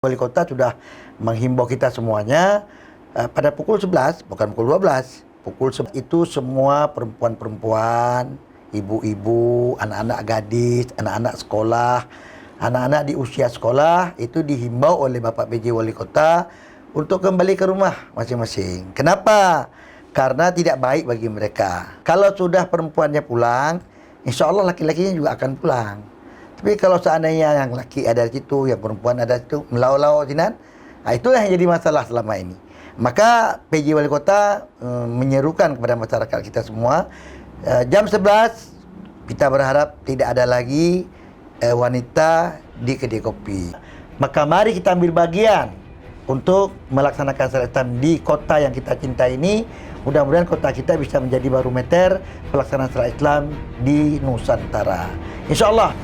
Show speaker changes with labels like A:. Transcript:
A: Wali kota sudah menghimbau kita semuanya pada pukul 11, bukan pukul 12. Pukul 11 itu semua perempuan-perempuan, ibu-ibu, anak-anak gadis, anak-anak sekolah, anak-anak di usia sekolah itu dihimbau oleh Bapak PJ Wali Kota untuk kembali ke rumah masing-masing. Kenapa? Karena tidak baik bagi mereka. Kalau sudah perempuannya pulang, insya Allah laki-lakinya juga akan pulang. Tapi kalau seandainya yang laki ada di situ, yang perempuan ada di situ, melaut-laut sinan, itulah yang jadi masalah selama ini. Maka PJ Wali Kota menyerukan kepada masyarakat kita semua, jam 11 kita berharap tidak ada lagi wanita di kedai kopi. Maka mari kita ambil bagian untuk melaksanakan syariat Islam di kota yang kita cintai ini. Mudah-mudahan kota kita bisa menjadi barometer pelaksanaan syariat Islam di Nusantara. Insya Allah